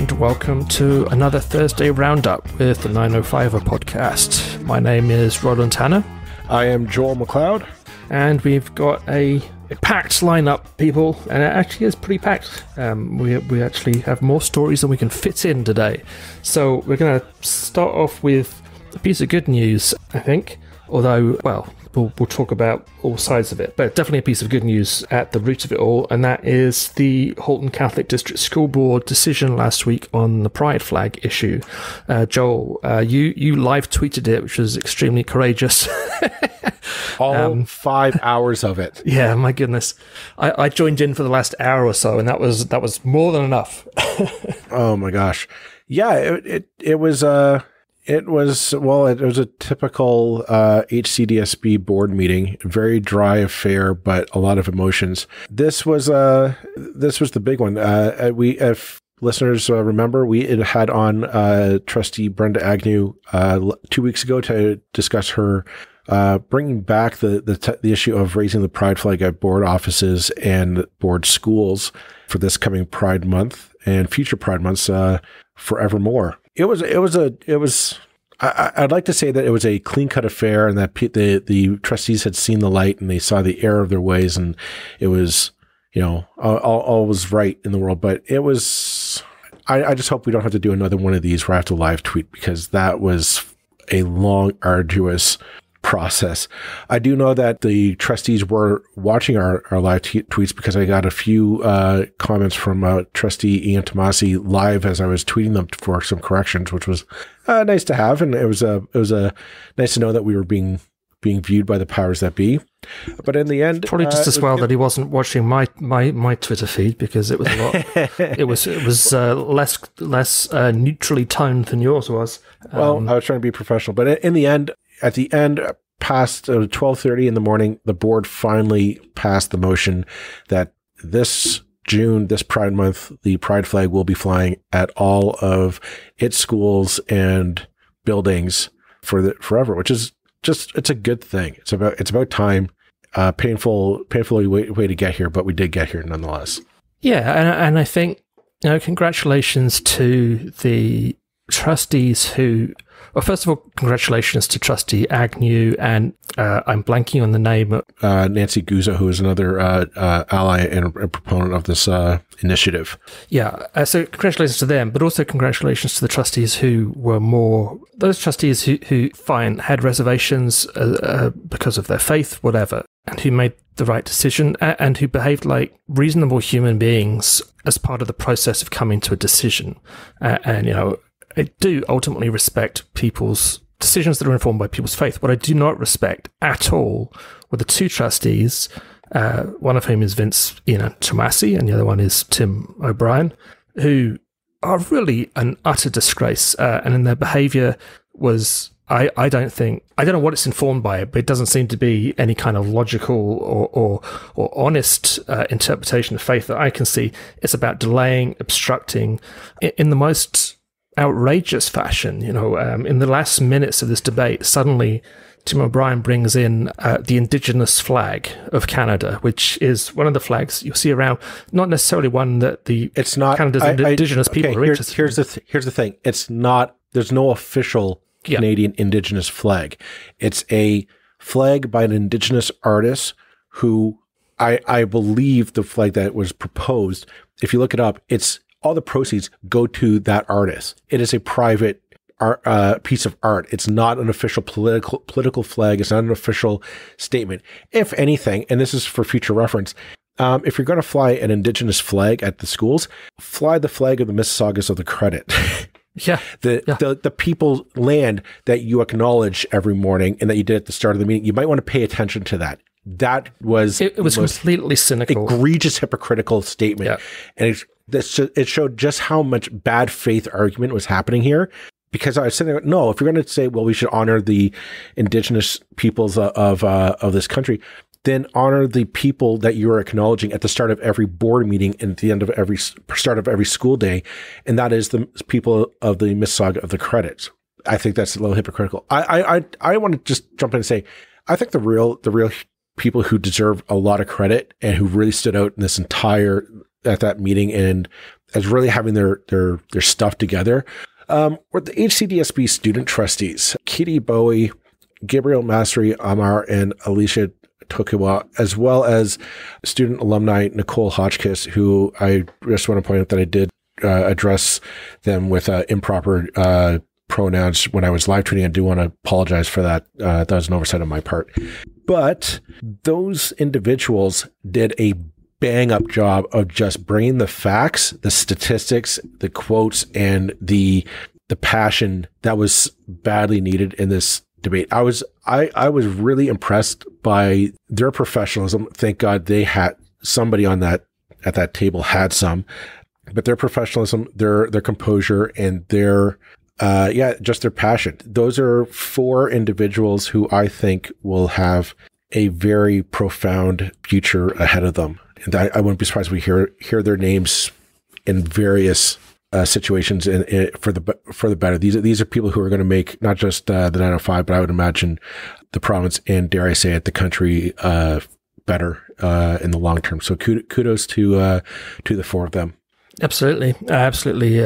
and welcome to another Thursday Roundup with the 905er podcast. My name is Roland Tanner. I am Joel McLeod. And we've got a packed lineup, people, and it actually is pretty packed. We actually have more stories than we can fit in today. So we're going to start off with a piece of good news, I think. Although, well, we'll talk about all sides of it. But definitely a piece of good news at the root of it all, and that is the Halton Catholic District School Board decision last week on the pride flag issue. Joel, you live tweeted it, which was extremely courageous. All 5 hours of it. Yeah, my goodness. I joined in for the last hour or so, and that was more than enough. Oh my gosh. Yeah, it was a typical HCDSB board meeting, very dry affair, but a lot of emotions. This was the big one. If listeners remember, we had on Trustee Brenda Agnew 2 weeks ago to discuss her bringing back the issue of raising the pride flag at board offices and board schools for this coming Pride Month and future Pride Months forevermore. I'd like to say that it was a clean-cut affair and that the trustees had seen the light and they saw the error of their ways, and it was, all was right in the world. But it was, I just hope we don't have to do another one of these where I have to live tweet, because that was a long, arduous process. I do know that the trustees were watching our live tweets, because I got a few comments from Trustee Ian Tomasi live as I was tweeting them for some corrections, which was nice to have, and it was nice to know that we were being viewed by the powers that be. But in the end, probably just as well that he wasn't watching my Twitter feed, because it was a lot. it was less neutrally toned than yours was. Well, I was trying to be professional, but at the end, past 12:30 in the morning, the board finally passed the motion that this June, this Pride Month, the pride flag will be flying at all of its schools and buildings forever, which is it's a good thing. It's about time. Painfully way to get here, but we did get here nonetheless. Yeah, and I think, congratulations to the trustees who. Well, first of all, congratulations to Trustee Agnew, and I'm blanking on the name. Nancy Guzzo, who is another ally and a proponent of this initiative. Yeah, so congratulations to them, but also congratulations to the trustees who were those trustees who had reservations because of their faith, whatever, and who made the right decision and who behaved like reasonable human beings as part of the process of coming to a decision. I do ultimately respect people's decisions that are informed by people's faith. What I do not respect at all were the two trustees, one of whom is Vince Tomasi and the other one is Tim O'Brien, who are really an utter disgrace. And in their behavior was, I don't know what it's informed by, but it doesn't seem to be any kind of logical or honest interpretation of faith that I can see. It's about delaying, obstructing in the most outrageous fashion. In the last minutes of this debate, suddenly Tim O'Brien brings in the Indigenous flag of Canada, which is one of the flags you'll see around, not necessarily one that Canada's Indigenous people are interested in. Here's the thing. It's not, there's no official Canadian Indigenous flag. It's a flag by an Indigenous artist who I believe the flag that was proposed, if you look it up, all the proceeds go to that artist. It is a private piece of art. It's not an official political flag. It's not an official statement. If anything, and this is for future reference, if you're going to fly an Indigenous flag at the schools, fly the flag of the Mississaugas of the Credit. Yeah. The people's land that you acknowledge every morning and that you did at the start of the meeting. You might want to pay attention to that. That was it was completely cynical, egregious, hypocritical statement. Yeah. And it showed just how much bad faith argument was happening here. Because I was sitting there, no, if you're going to say, well, we should honor the Indigenous peoples of this country, then honor the people that you're acknowledging at the start of every board meeting and at the end of every start of every school day, and that is the people of the Mississauga of the Credits. I think that's a little hypocritical. I want to just jump in and say, I think the real people who deserve a lot of credit and who really stood out in this entire at that meeting and as really having their stuff together were the HCDSB student trustees, Kitty Bowie, Gabriel Masri Amar, and Alicia Tokiwa, as well as student alumni Nicole Hotchkiss, who I just want to point out that I did address them with improper pronouns when I was live tweeting. I do want to apologize for that. That was an oversight on my part. But those individuals did a bang up job of just bringing the facts, the statistics, the quotes, and the passion that was badly needed in this debate. I was really impressed by their professionalism. Thank God they had somebody at that table had some, but their professionalism, their composure, and just their passion. Those are 4 individuals who I think will have a very profound future ahead of them. And I wouldn't be surprised if we hear their names in various situations for the better. These are people who are going to make not just the 905, but I would imagine the province and, dare I say it, the country better in the long term. So kudos to the 4 of them. Absolutely, I absolutely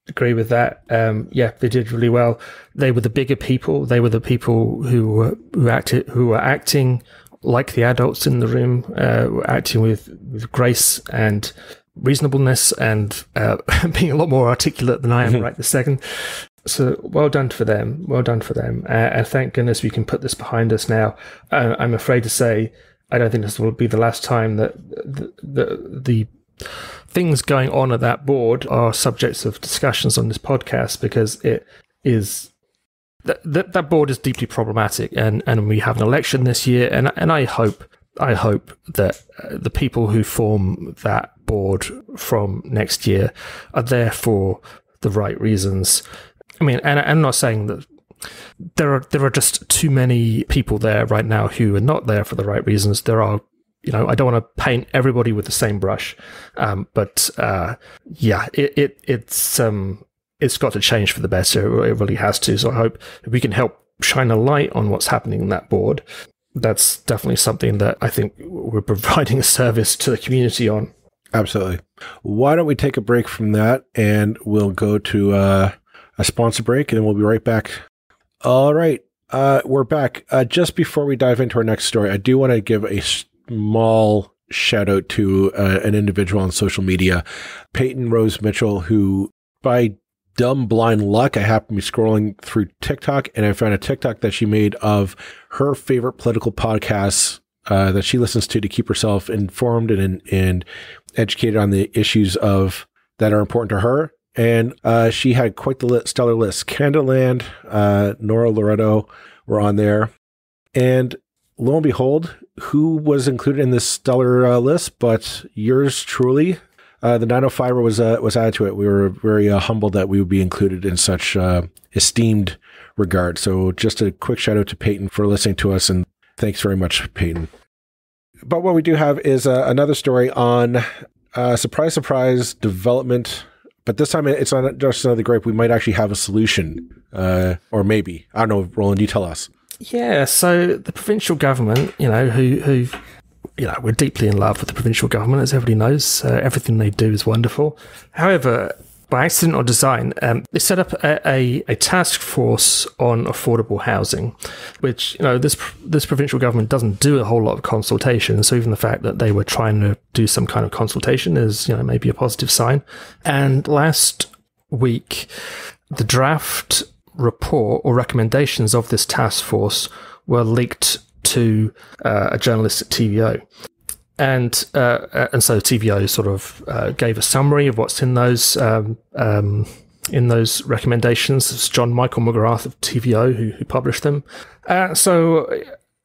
agree with that. They did really well. They were the bigger people. They were the people who were acting like the adults in the room, acting with grace and reasonableness, and being a lot more articulate than I am right this second. So well done for them. Well done for them. And thank goodness we can put this behind us now. I'm afraid to say, I don't think this will be the last time that the things going on at that board are subjects of discussions on this podcast, because it is that board is deeply problematic, and we have an election this year, and I hope that the people who form that board from next year are there for the right reasons. I mean, and I'm not saying that there are just too many people there right now who are not there for the right reasons. There are, I don't want to paint everybody with the same brush, but it's got to change for the better. It really has to. So I hope we can help shine a light on what's happening in that board. That's definitely something that I think we're providing a service to the community on. Absolutely. Why don't we take a break from that, and we'll go to a sponsor break, and then we'll be right back. All right. We're back. Just before we dive into our next story, I do want to give a small shout out to an individual on social media, Peyton Rose Mitchell, who by dumb blind luck, I happened to be scrolling through TikTok, and I found a TikTok that she made of her favorite political podcasts that she listens to keep herself informed and educated on the issues that are important to her. And she had quite the stellar list. Canadaland, Nora Loretto were on there. And lo and behold, who was included in this stellar list but yours truly? The 905 was added to it. We were very humbled that we would be included in such esteemed regard. So just a quick shout out to Peyton for listening to us, and thanks very much, Peyton. But what we do have is another story on surprise, surprise development. But this time it's not just another gripe. We might actually have a solution, or maybe. I don't know, Roland, you tell us. Yeah, so the provincial government, who we're deeply in love with the provincial government, as everybody knows. Everything they do is wonderful. However, by accident or design, they set up a task force on affordable housing, which, this provincial government doesn't do a whole lot of consultation. So even the fact that they were trying to do some kind of consultation is, maybe a positive sign. And last week, the draft report or recommendations of this task force were leaked to a journalist at TVO. And so TVO sort of gave a summary of what's in those recommendations. It's John Michael McGrath of TVO who published them. So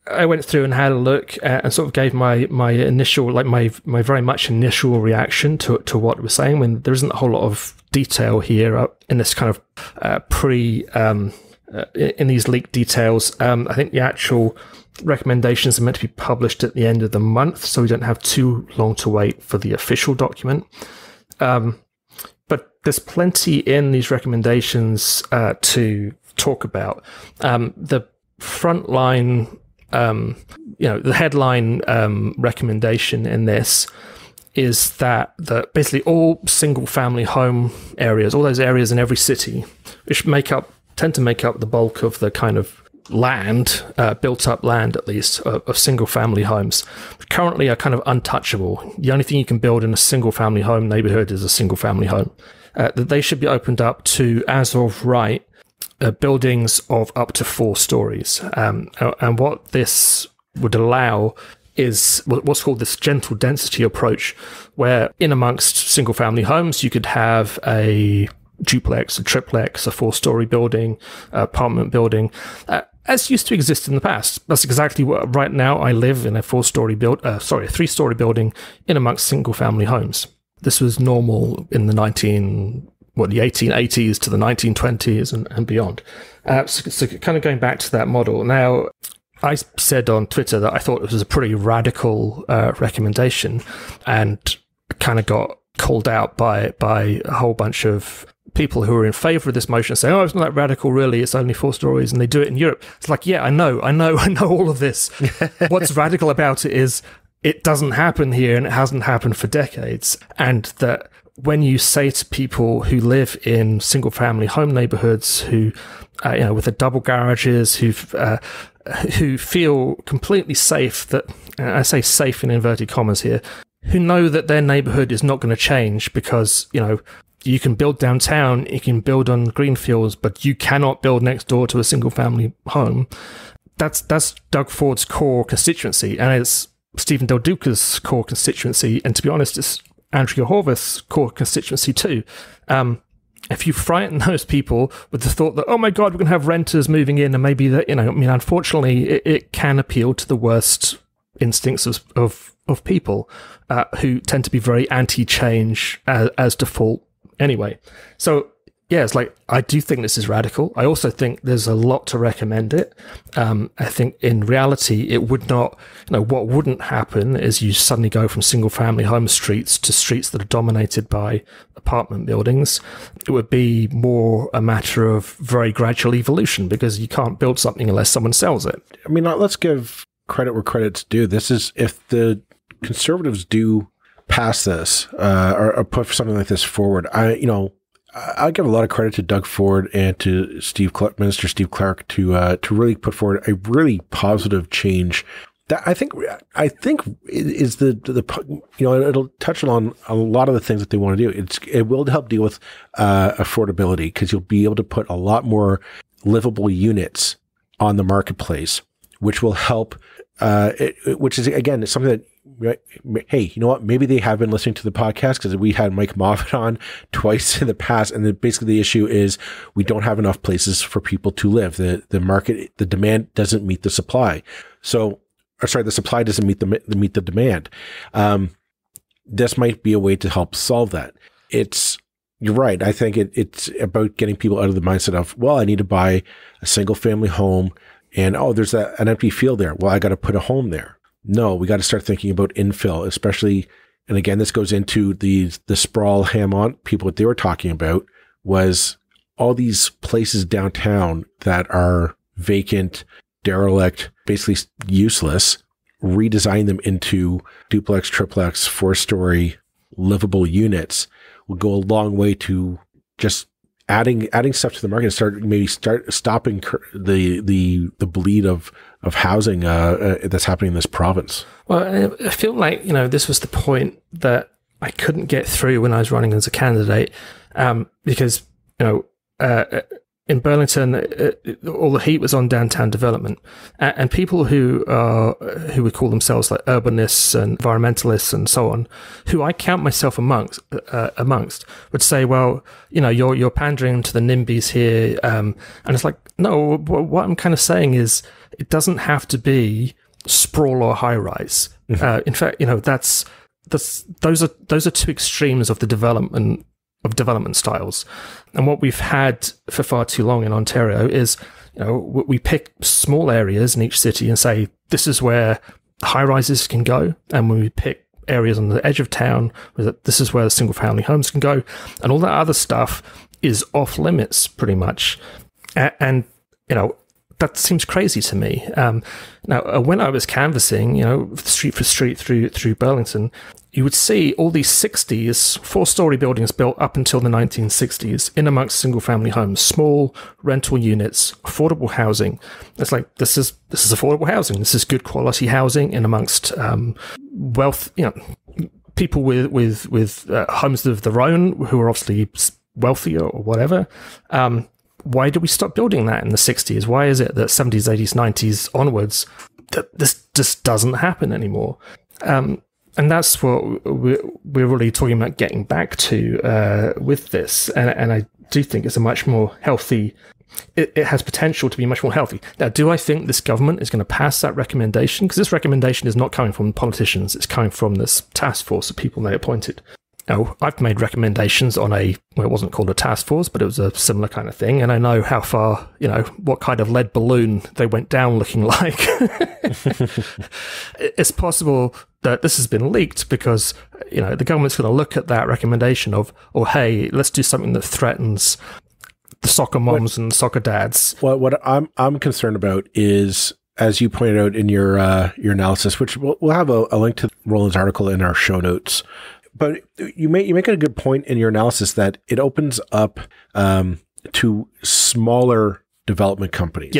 I went through and had a look and sort of gave my initial, my very much initial reaction to what we're saying. When there isn't a whole lot of detail here in this kind of in these leaked details. I think the actual recommendations are meant to be published at the end of the month, so we don't have too long to wait for the official document. But there's plenty in these recommendations to talk about. The frontline, the headline recommendation in this is that basically all single-family home areas, all those areas in every city, which tend to make up the bulk of the kind of land, built-up land at least, of single-family homes, currently are kind of untouchable. The only thing you can build in a single-family home neighborhood is a single-family home. That they should be opened up to, as of right, buildings of up to 4 stories. And what this would allow is what's called this gentle density approach, where in amongst single-family homes, you could have a duplex, a triplex, a 4-story building, apartment building, as used to exist in the past. That's exactly what right now I live in a 3-story building in amongst single-family homes. This was normal in the 1880s to the 1920s and beyond. So kind of going back to that model. Now, I said on Twitter that I thought it was a pretty radical recommendation, and kind of got called out by a whole bunch of people who are in favor of this motion, saying, "Oh, it's not that radical, really. It's only 4 stories, and they do it in Europe." It's like, yeah, I know all of this. What's radical about it is it doesn't happen here, and it hasn't happened for decades. And that when you say to people who live in single-family home neighborhoods, who, with the double garages, who feel completely safe, that I say safe in inverted commas here, who know that their neighborhood is not going to change because, you can build downtown, you can build on greenfields, but you cannot build next door to a single family home. That's Doug Ford's core constituency, and it's Stephen Del Duca's core constituency, and to be honest, it's Andrea Horwath's core constituency too. If you frighten those people with the thought that, oh my God, we're going to have renters moving in, and maybe that, unfortunately, it can appeal to the worst instincts of people who tend to be very anti-change as default anyway. So, yeah, it's like, I do think this is radical. I also think there's a lot to recommend it. I think in reality, it would not, what wouldn't happen is you suddenly go from single family home streets to streets that are dominated by apartment buildings. It would be more a matter of very gradual evolution, because you can't build something unless someone sells it. I mean, let's give credit where credit's due. This is, if the conservatives do pass this, or put something like this forward, I give a lot of credit to Doug Ford and to Minister Steve Clark to really put forward a really positive change that I think is it'll touch on a lot of the things that they want to do. It will help deal with affordability, because you'll be able to put a lot more livable units on the marketplace, which will help. Which is, again, something that, hey, you know what? Maybe they have been listening to the podcast, because we had Mike Moffitt on twice in the past, and basically the issue is we don't have enough places for people to live. The market, the demand doesn't meet the supply. The supply doesn't meet the demand. This might be a way to help solve that. You're right. I think it's about getting people out of the mindset of, well, I need to buy a single family home, and there's an empty field there. Well, I got to put a home there. No, we got to start thinking about infill, especially, and again, this goes into the sprawl ham-on people. What they were talking about was all these places downtown that are vacant, derelict, basically useless, redesign them into duplex, triplex, 4-story livable units will go a long way to just adding stuff to the market and start stopping the bleed of housing that's happening in this province. Well, I feel like, this was the point that I couldn't get through when I was running as a candidate, because, in Burlington, all the heat was on downtown development, and people who would call themselves like urbanists and environmentalists and so on, who I count myself amongst, would say, well, you're pandering to the NIMBYs here, and it's like, no. What I'm kind of saying is, it doesn't have to be sprawl or high rise. In fact, those are two extremes of the development styles. And what we've had for far too long in Ontario is, we pick small areas in each city and say, this is where high rises can go. And when we pick areas on the edge of town, this is where the single family homes can go. And all that other stuff is off limits pretty much. And that seems crazy to me. Now, when I was canvassing, street for street through Burlington, you would see all these 60s, 4-story buildings built up until the 1960s in amongst single-family homes, small rental units, affordable housing. It's like, this is affordable housing. This is good quality housing in amongst wealth, people with homes of their own who are obviously wealthier or whatever. Why did we stop building that in the 60s? Why is it that 70s, 80s, 90s onwards, that this just doesn't happen anymore? And that's what we're really talking about getting back to with this. And I do think it's a much more healthy, it has potential to be much more healthy. Now, do I think this government is going to pass that recommendation? Because this recommendation is not coming from politicians. It's coming from this task force of people they appointed. Now, I've made recommendations on it wasn't called a task force, but it was a similar kind of thing. And I know how far, what kind of lead balloon they went down looking like. It's possible that this has been leaked because, the government's going to look at that recommendation of, hey, let's do something that threatens the soccer moms and soccer dads. Well, what I'm concerned about is, as you pointed out in your analysis, which we'll have a link to Roland's article in our show notes. But you make a good point in your analysis that it opens up to smaller development companies.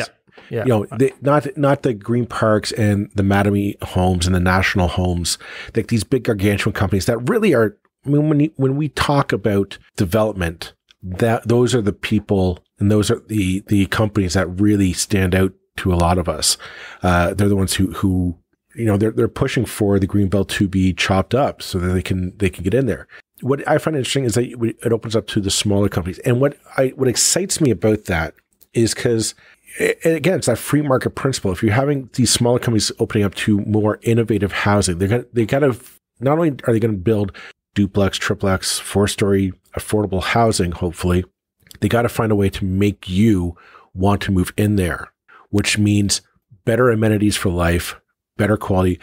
Yeah. Not the Green Parks and the Mattamy Homes and the National Homes, like these big gargantuan companies that really are. I mean, when we talk about development, those are the people and those are the companies that really stand out to a lot of us. They're the ones who they're pushing for the Greenbelt to be chopped up so that they can get in there. What I find interesting is that it opens up to the smaller companies. And what excites me about that is because, again, it's that free market principle. If you're having these smaller companies opening up to more innovative housing, not only are they going to build duplex, triplex, 4-story affordable housing, hopefully, they got to find a way to make you want to move in there, which means better amenities for life, better quality,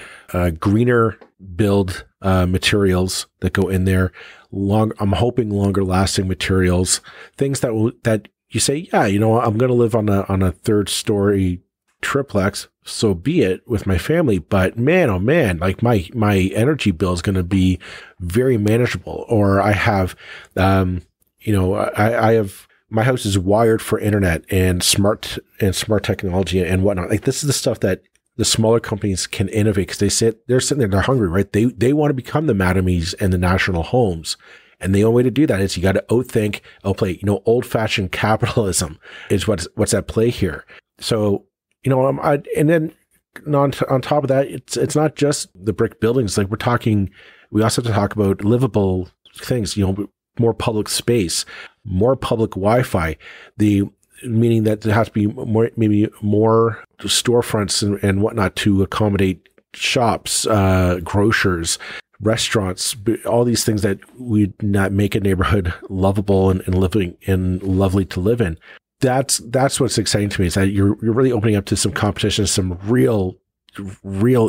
greener build materials that go in there. I'm hoping longer lasting materials, things that you say, yeah, I'm going to live on a 3rd-story triplex, so be it, with my family. But man, oh man, like my energy bill is going to be very manageable. Or I have, I have. My house is wired for internet and smart technology and whatnot. Like, this is the stuff that the smaller companies can innovate because they're sitting there, they're hungry, right? They want to become the Mattamys and the National Homes. And the only way to do that is you got to outthink, outplay, old-fashioned capitalism is what's at play here. So, and then on top of that, it's not just the brick buildings. Like, we also have to talk about livable things, more public space, more public Wi-Fi, meaning that there has to be maybe more storefronts and whatnot to accommodate shops, grocers, restaurants, all these things that would not make a neighborhood lovable and living and lovely to live in. That's what's exciting to me, is that you're really opening up to some competition, some real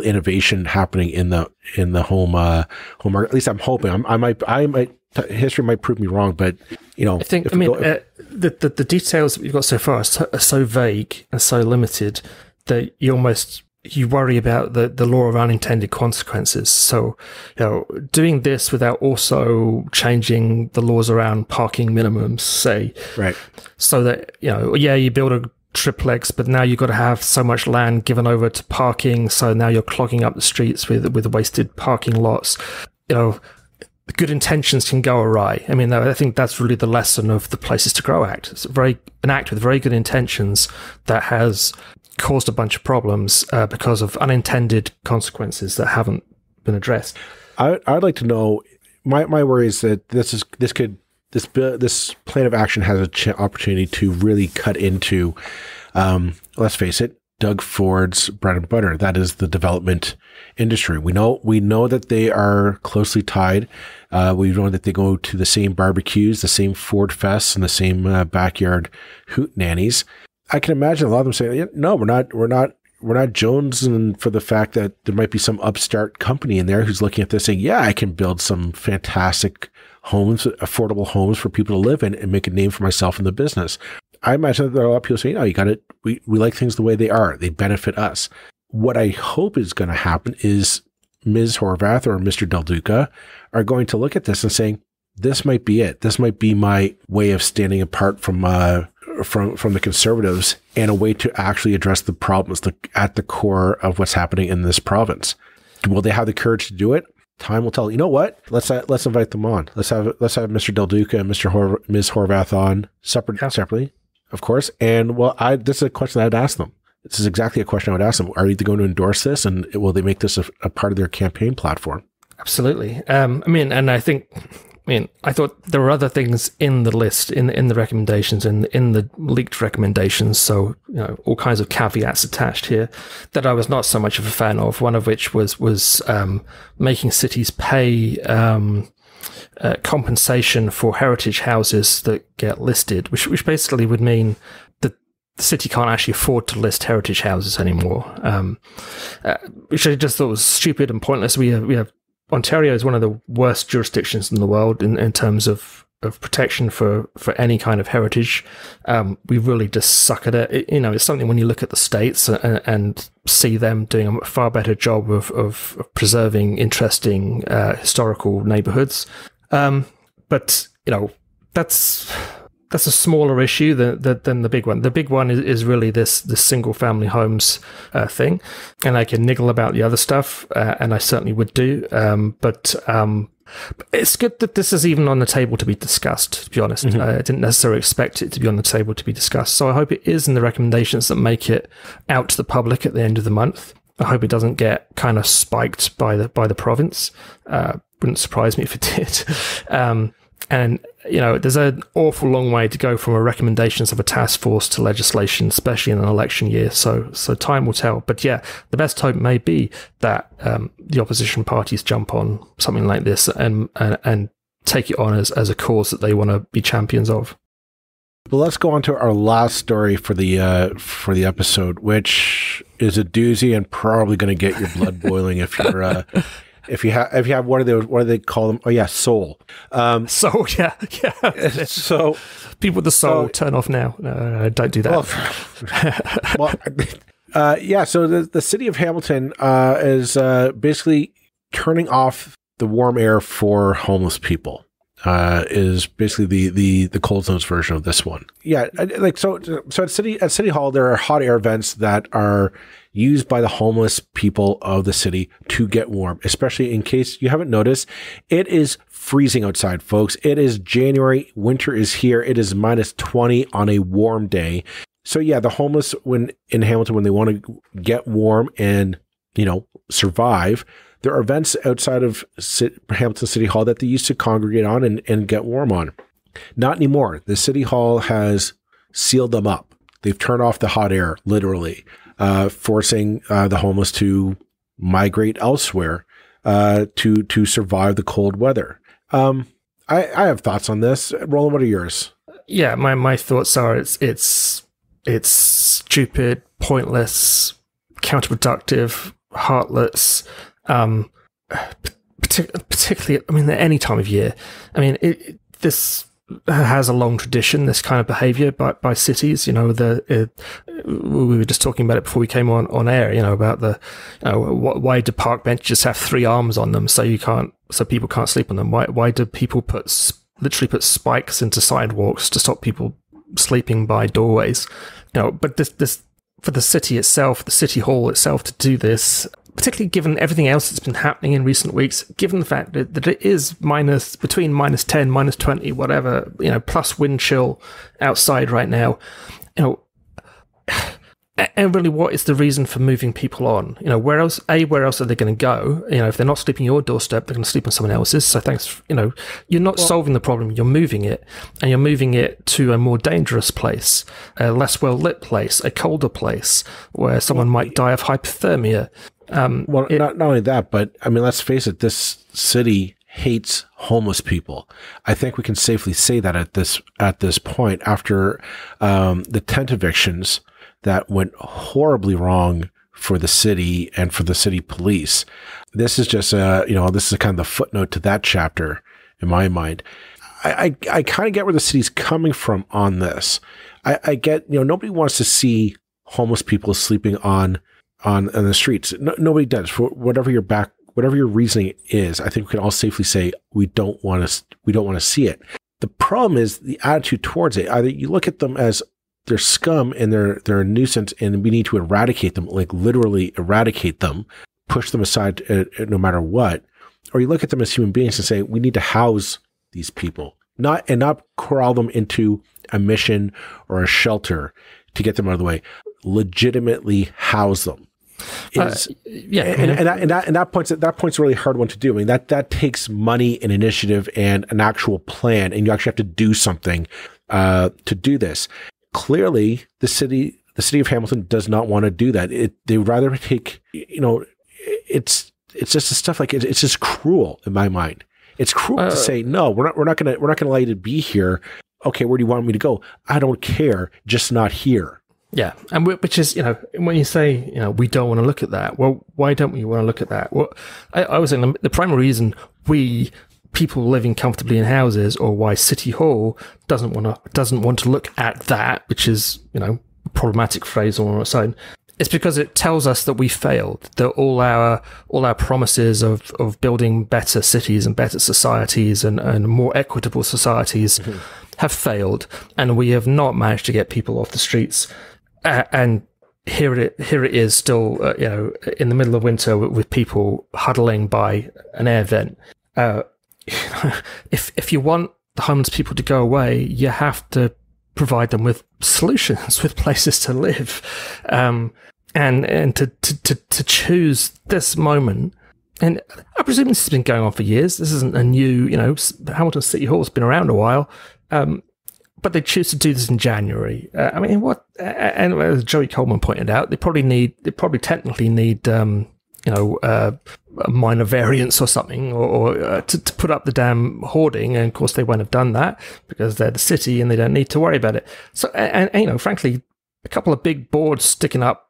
innovation happening in the home market. At least I'm hoping. I might. History might prove me wrong, but I think. The details that we've got so far are so vague and so limited that you worry about the law of unintended consequences. So, doing this without also changing the laws around parking minimums, say, right, so that you build a triplex, but now you've got to have so much land given over to parking, so now you're clogging up the streets with wasted parking lots. Good intentions can go awry. I mean, I think that's really the lesson of the Places to Grow Act. It's an act with very good intentions that has caused a bunch of problems because of unintended consequences that haven't been addressed. I'd like to know. My worry is that this plan of action has an opportunity to really cut into, let's face it, Doug Ford's bread and butter. That is the development industry. We know that they are closely tied. We know that they go to the same barbecues, the same Ford fests, and the same backyard hootenannies. I can imagine a lot of them saying, "No, we're not jonesing for the fact that there might be some upstart company in there who's looking at this saying, yeah, I can build some fantastic homes, affordable homes for people to live in and make a name for myself in the business." I imagine that there are a lot of people saying, "Oh, you got it. We like things the way they are. They benefit us." What I hope is going to happen is Ms. Horvath or Mr. Del Duca are going to look at this and saying, "This might be it. This might be my way of standing apart from the conservatives and a way to actually address the problems at the core of what's happening in this province." Will they have the courage to do it? Time will tell. You know what? Let's invite them on. Let's have Mr. Del Duca and Ms. Horvath on separately, of course. And this is a question I'd ask them. This is exactly a question I would ask them. Are they going to endorse this, and will they make this a part of their campaign platform? Absolutely. I thought there were other things in the list, in the recommendations, in the leaked recommendations. So, all kinds of caveats attached here that I was not so much of a fan of. One of which was making cities pay compensation for heritage houses that get listed, which basically would mean that the city can't actually afford to list heritage houses anymore. Which I just thought was stupid and pointless. We have Ontario is one of the worst jurisdictions in the world in terms of protection for any kind of heritage. We really just suck at it. It's something when you look at the States and see them doing a far better job of preserving interesting historical neighborhoods. But that's a smaller issue than the big one. The big one is really this single family homes thing, and I can niggle about the other stuff, and I certainly would do. But it's good that this is even on the table to be discussed. To be honest, I didn't necessarily expect it to be on the table to be discussed. So I hope it is in the recommendations that make it out to the public at the end of the month. I hope it doesn't get kind of spiked by the province. Wouldn't surprise me if it did. And, there's an awful long way to go from a recommendations of a task force to legislation, especially in an election year. So time will tell. But yeah, the best hope may be that the opposition parties jump on something like this and take it on as a cause that they want to be champions of. Well, let's go on to our last story for the episode, which is a doozy and probably going to get your blood boiling if you're if you have what do they call them? Oh yeah, soul. Soul, yeah. So people with the soul, turn off now. No, don't do that. So the city of Hamilton is basically turning off the warm air for homeless people. Is basically the cold zones version of this one. Yeah, so at City Hall there are hot air vents that are used by the homeless people of the city to get warm, especially in case you haven't noticed, it is freezing outside, folks. It is January, winter is here. It is -20 on a warm day. So yeah, the homeless in Hamilton, when they want to get warm and, survive, there are events outside of Hamilton City Hall that they used to congregate on and get warm on. Not anymore. The City Hall has sealed them up. They've turned off the hot air, literally, forcing the homeless to migrate elsewhere to survive the cold weather. I have thoughts on this. Roland, what are yours? Yeah, my thoughts are it's stupid, pointless, counterproductive, heartless. Particularly, at any time of year. This has a long tradition, this kind of behaviour by cities. We were just talking about it before we came on air. About why do park benches have 3 arms on them so people can't sleep on them? Why do people literally put spikes into sidewalks to stop people sleeping by doorways? But this for the city itself, the City Hall itself, to do this, particularly given everything else that's been happening in recent weeks, given the fact that it is between -10, -20, whatever, plus wind chill outside right now, and really, what is the reason for moving people on? Where else are they going to go? If they're not sleeping on your doorstep, they're going to sleep on someone else's. So thanks, you're not solving the problem, you're moving it, and you're moving it to a more dangerous place, a less well-lit place, a colder place, where someone might die of hypothermia. Not only that, but let's face it, this city hates homeless people. I think we can safely say that at this point, after the tent evictions that went horribly wrong for the city and for the city police. This is just this is kind of the footnote to that chapter in my mind. I kind of get where the city's coming from on this. I get, nobody wants to see homeless people sleeping on the streets. Nobody does. For whatever your reasoning is, I think we can all safely say we don't want to see it. The problem is the attitude towards it. Either you look at them as they're scum and they're a nuisance and we need to eradicate them, like literally eradicate them, push them aside no matter what, or you look at them as human beings and say we need to house these people, not corral them into a mission or a shelter to get them out of the way. Legitimately house them. That point's a really hard one to do. I mean, that takes money and initiative and an actual plan, and you actually have to do something to do this. Clearly, the city of Hamilton does not want to do that. They would rather take, it's just the stuff like it's just cruel in my mind. It's cruel to say no. We're not gonna allow you to be here. Okay, where do you want me to go? I don't care. Just not here. Yeah, and which is, when you say, we don't want to look at that, well, why don't we want to look at that? Well, I was saying the primary reason people living comfortably in houses, or why City Hall doesn't want to look at that, which is, a problematic phrase on its own, it's because it tells us that we failed, that all our promises of building better cities and better societies and more equitable societies have failed, and we have not managed to get people off the streets. And here it is still, in the middle of winter with people huddling by an air vent. If you want the homeless people to go away, you have to provide them with solutions, with places to live, and to choose this moment. And I presume this has been going on for years. This isn't a new, Hamilton City Hall's been around a while. But they choose to do this in January. I mean, what? And as Joey Coleman pointed out, they probably technically need, a minor variance or something, or to put up the damn hoarding. And of course, they won't have done that because they're the city and they don't need to worry about it. So, and frankly, a couple of big boards sticking up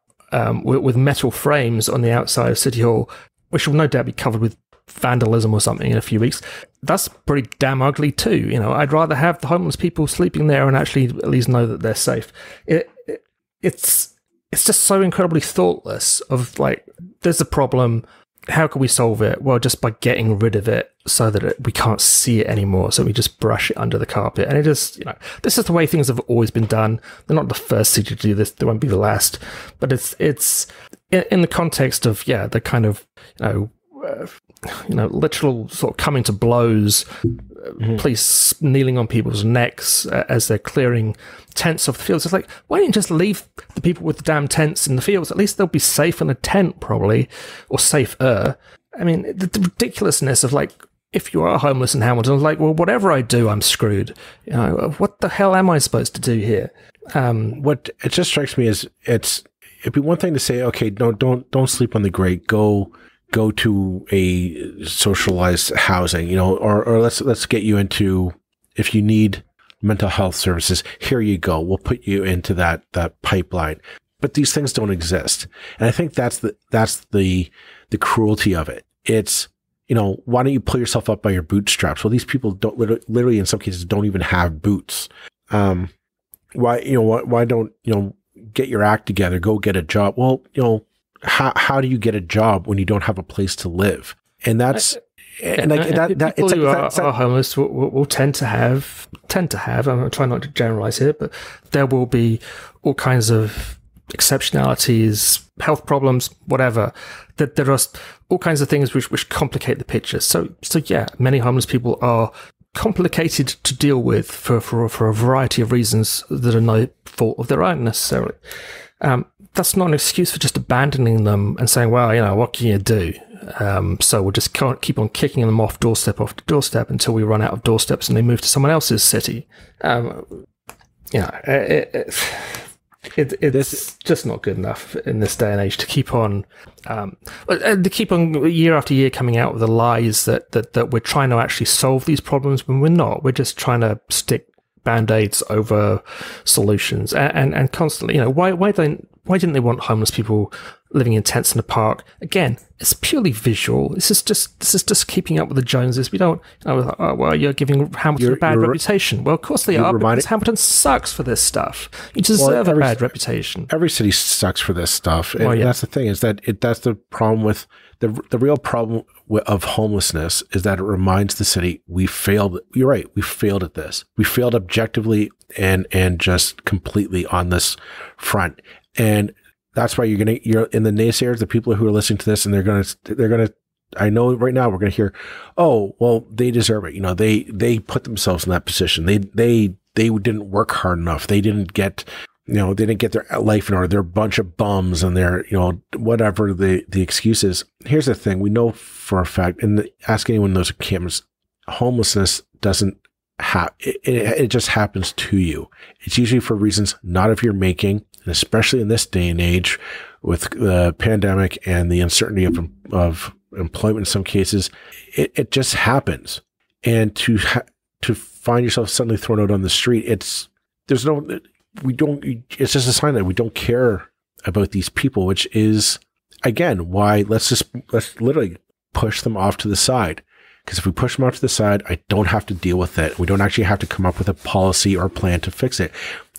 with metal frames on the outside of City Hall, which will no doubt be covered with vandalism or something in a few weeks. That's pretty damn ugly too. I'd rather have the homeless people sleeping there and actually at least know that they're safe. It's just so incredibly thoughtless of like, there's a problem. How can we solve it? Well, just by getting rid of it so that we can't see it anymore. So we just brush it under the carpet. And it just, this is the way things have always been done. They're not the first city to do this. They won't be the last. But it's in the context of, the kind of, literal sort of coming to blows, police kneeling on people's necks as they're clearing tents off the fields. It's like, why don't you just leave the people with the damn tents in the fields? At least they'll be safe in a tent, probably, or safer. I mean, the ridiculousness of like, if you are homeless in Hamilton, like, well, whatever I do, I'm screwed. What the hell am I supposed to do here? What it just strikes me is it'd be one thing to say, okay, don't sleep on the grate. Go to a socialized housing, or let's get you into, if you need mental health services, here you go. We'll put you into that pipeline. But these things don't exist. And I think that's the cruelty of it. It's, why don't you pull yourself up by your bootstraps? Well, these people don't literally in some cases don't even have boots. Why don't, get your act together, go get a job? Well, how do you get a job when you don't have a place to live? And that's people who are homeless will tend to have. I'm trying not to generalize here, but there will be all kinds of exceptionalities, health problems, whatever. That there are all kinds of things which complicate the picture. So yeah, many homeless people are complicated to deal with for a variety of reasons that are no fault of their own necessarily. That's not an excuse for just abandoning them and saying, well, what can you do? So we'll just keep on kicking them off doorstep after doorstep until we run out of doorsteps and they move to someone else's city. It's just not good enough in this day and age to keep on year after year coming out with the lies that we're trying to actually solve these problems when we're not. We're just trying to stick band-aids over solutions and constantly, why don't Why didn't they want homeless people living in tents in the park? Again, it's purely visual. This is just keeping up with the Joneses. We don't, well, you're giving Hamilton a bad reputation. Well, of course they are, because Hamilton sucks for this stuff. You deserve a bad reputation. Every city sucks for this stuff. And that's the thing, is that that's the problem with, the real problem of homelessness is that it reminds the city, we failed. You're right. We failed at this. We failed objectively and just completely on this front. And that's why you're in the naysayers, the people who are listening to this, and they're going to, I know right now we're going to hear, oh, well, they deserve it. They put themselves in that position. They didn't work hard enough. They didn't get, they didn't get their life in order. They're a bunch of bums, and they're, whatever the excuse is. Here's the thing. We know for a fact, and ask anyone in those encampments, homelessness doesn't it just happens to you. It's usually for reasons not of your making, and especially in this day and age with the pandemic and the uncertainty of employment in some cases, it just happens. And to find yourself suddenly thrown out on the street, it's just a sign that we don't care about these people, which is, again, why let's literally push them off to the side. Because if we push them off to the side, I don't have to deal with it. We don't actually have to come up with a policy or plan to fix it.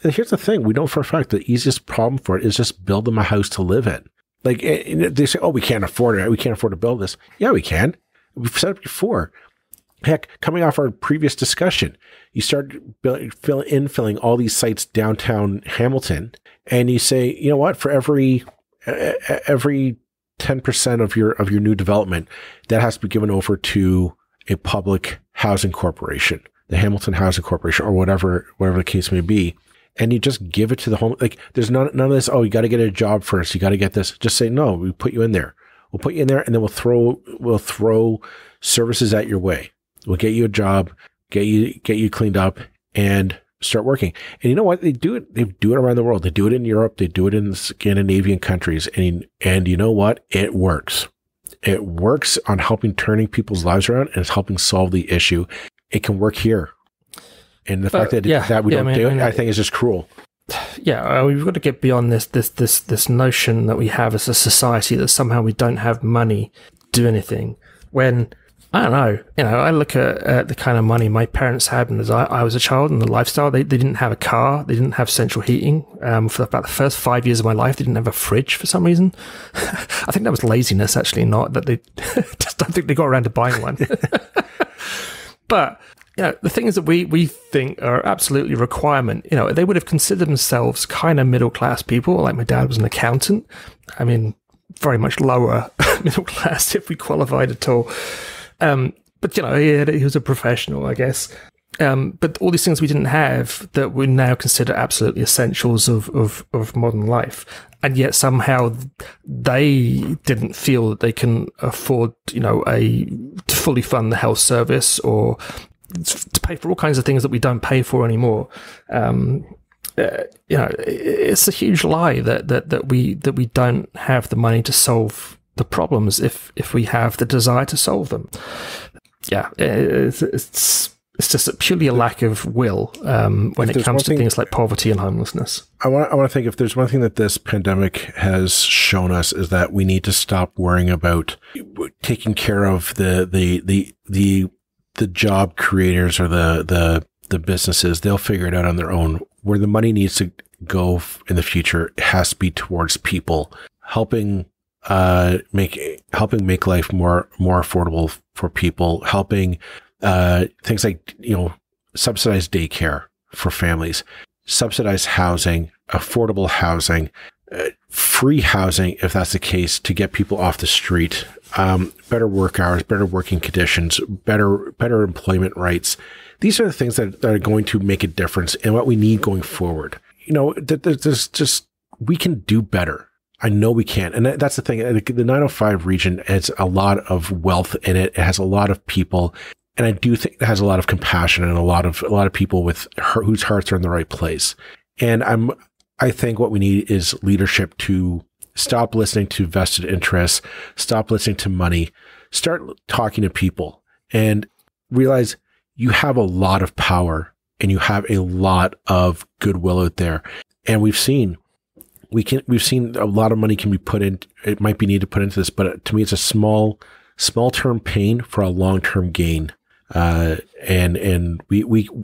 And here's the thing. We know for a fact the easiest problem for it is just build them a house to live in. Like, they say, oh, we can't afford it. We can't afford to build this. Yeah, we can. We've said it before. Heck, coming off our previous discussion, you start infilling all these sites downtown Hamilton, and you say, you know what, for every 10% of your new development, that has to be given over to a public housing corporation, the Hamilton Housing Corporation, or whatever the case may be. And you just give it to the home. Like, there's none of this, oh, you got to get a job first. You got to get this. Just say, no, we put you in there. We'll put you in there, and then we'll throw services at your way. We'll get you a job, get you cleaned up, and start working. And you know what? They do it around the world. They do it in Europe. They do it in the Scandinavian countries. And you know what? It works. It works on turning people's lives around, and it's helping solve the issue. It can work here. And the fact that we don't do it, I think is just cruel. Yeah, we've got to get beyond this notion that we have as a society that somehow we don't have money to do anything. When, I don't know, I look at the kind of money my parents had when I was a child, and the lifestyle. They didn't have a car. They didn't have central heating. For about the first 5 years of my life, they didn't have a fridge for some reason. I think that was laziness, actually, not that they just don't think they got around to buying one. But the things that we think are absolutely a requirement, they would have considered themselves kind of middle-class people. Like, my dad was an accountant. I mean, very much lower middle class if we qualified at all. But, he was a professional, I guess. But all these things we didn't have that we now consider absolutely essentials of modern life. And yet somehow they didn't feel that they can afford, to fully fund the health service or to pay for all kinds of things that we don't pay for anymore. It's a huge lie that we don't have the money to solve the problems if we have the desire to solve them. Yeah, it's just purely a lack of will when it comes to things like poverty and homelessness. I want to think, if there's one thing that this pandemic has shown us, is that we need to stop worrying about taking care of the job creators or the businesses. They'll figure it out on their own. Where the money needs to go in the future, it has to be towards people, helping make life more affordable for people, helping things like subsidized daycare for families, subsidized housing, affordable housing, free housing if that's the case, to get people off the street, better work hours, better working conditions, better employment rights. These are the things that are going to make a difference in what we need going forward. There's just, we can do better. I know we can. And that's the thing. The 905 region has a lot of wealth in it. It has a lot of people. And I do think it has a lot of compassion and a lot of people whose hearts are in the right place. And I think what we need is leadership to stop listening to vested interests, stop listening to money, start talking to people, and realize you have a lot of power and you have a lot of goodwill out there. And we've seen we've seen a lot of money can be put in. It might be needed to put into this, but to me, it's a small term pain for a long term gain. And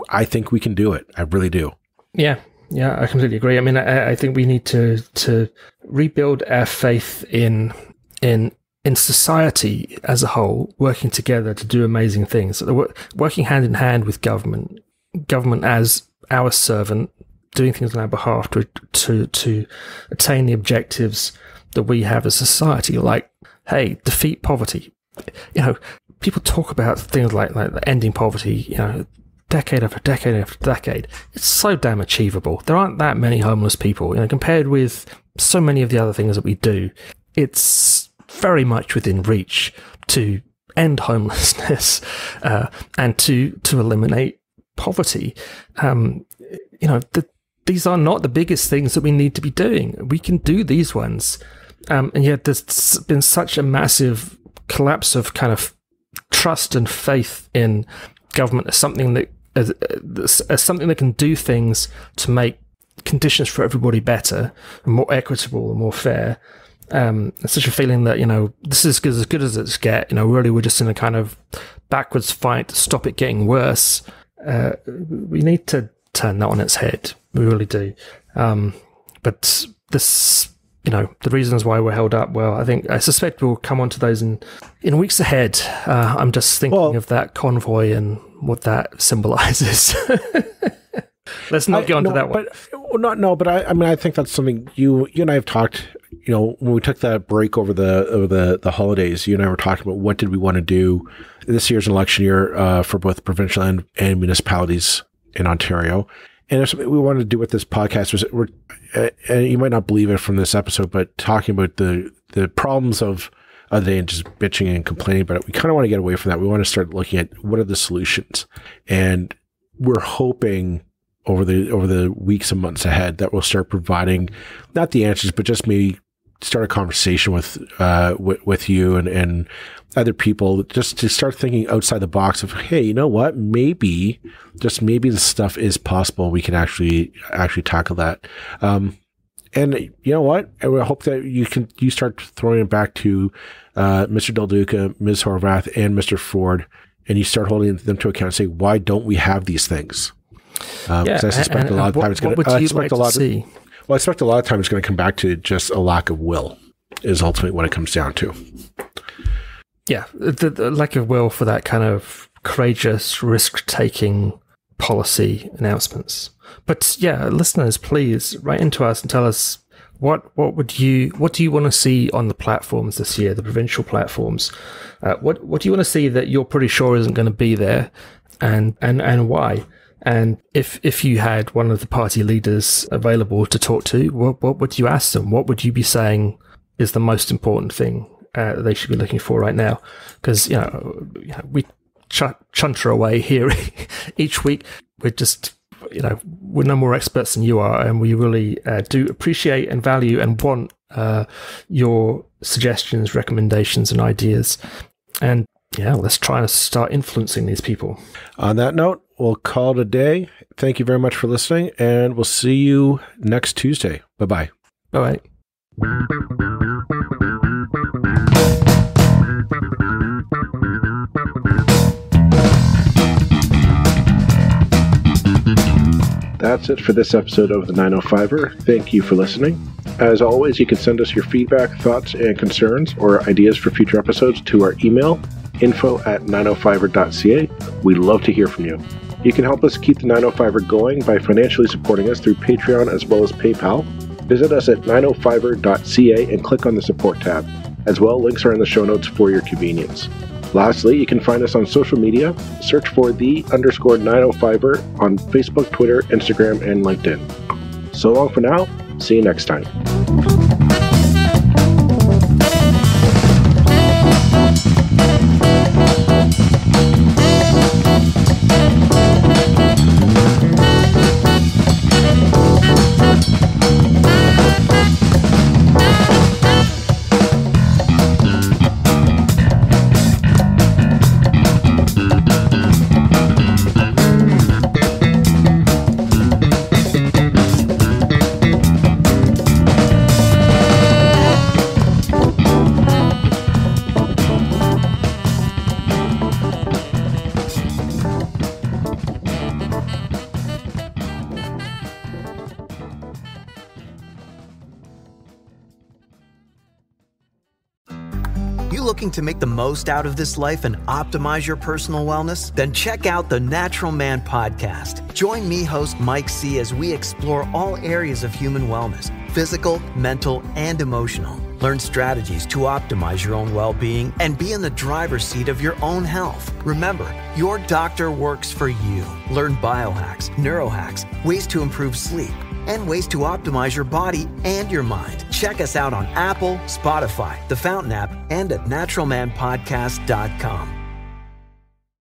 I think we can do it. I really do. Yeah, I completely agree. I mean, I think we need to rebuild our faith in society as a whole, working together to do amazing things, working hand in hand with government as our servant, doing things on our behalf to attain the objectives that we have as society, like, hey, defeat poverty. People talk about things like ending poverty, decade after decade after decade. It's so damn achievable. There aren't that many homeless people, compared with so many of the other things that we do. It's very much within reach to end homelessness and to eliminate poverty. These are not the biggest things that we need to be doing. We can do these ones. And yet there's been such a massive collapse of kind of trust and faith in government as something that can do things to make conditions for everybody better and more equitable and more fair. It's such a feeling that, this is as good as it's get. Really we're just in a kind of backwards fight to stop it getting worse. We need to turn that on its head. We really do. But this, the reasons why we're held up, well, I suspect we'll come on to those in weeks ahead. I'm just thinking of that convoy and what that symbolizes. Let's not get onto that one. But I think that's something you and I have talked, when we took that break over the holidays, you and I were talking about what did we want to do this year's election year for both provincial and municipalities in Ontario. And something we wanted to do with this podcast was, and you might not believe it from this episode, but talking about the problems of the day and just bitching and complaining about it. We kind of want to get away from that. We want to start looking at what are the solutions. And we're hoping over the weeks and months ahead that we'll start providing not the answers, but just maybe start a conversation with you and other people, just to start thinking outside the box of, hey, you know what? Maybe this stuff is possible. We can actually tackle that. And you know what? I hope that you start throwing it back to Mr. Del Duca, Ms. Horvath, and Mr. Ford, and you start holding them to account and say, why don't we have these things? Because I suspect a lot of times it's going to. I expect a lot of times it's going to come back to just a lack of will. Is ultimately what it comes down to. Yeah, the lack of will for that kind of courageous, risk-taking policy announcements. But yeah, listeners, please write into us and tell us what do you want to see on the platforms this year, the provincial platforms. What do you want to see that you're pretty sure isn't going to be there, and why? And if you had one of the party leaders available to talk to, what would you ask them? What would you be saying is the most important thing that they should be looking for right now? Because we chunter away here each week. We're just we're no more experts than you are, and we really do appreciate and value and want your suggestions, recommendations, and ideas. And let's try and start influencing these people. On that note, we'll call it a day. Thank you very much for listening, and we'll see you next Tuesday. Bye-bye. Bye-bye. That's it for this episode of the 905er. Thank you for listening. As always, you can send us your feedback, thoughts, and concerns or ideas for future episodes to our email, info@905er.ca. We'd love to hear from you. You can help us keep the 905er going by financially supporting us through Patreon as well as PayPal. Visit us at 905er.ca and click on the support tab. As well, links are in the show notes for your convenience. Lastly, you can find us on social media. Search for _905er on Facebook, Twitter, Instagram, and LinkedIn. So long for now. See you next time. you looking to make the most out of this life and optimize your personal wellness? Then check out the Natural Man Podcast. Join me, host Mike C., as we explore all areas of human wellness, physical, mental, and emotional. Learn strategies to optimize your own well-being and be in the driver's seat of your own health. Remember, your doctor works for you. Learn biohacks, neurohacks, ways to improve sleep, and ways to optimize your body and your mind. Check us out on Apple, Spotify, the Fountain app, and at naturalmanpodcast.com.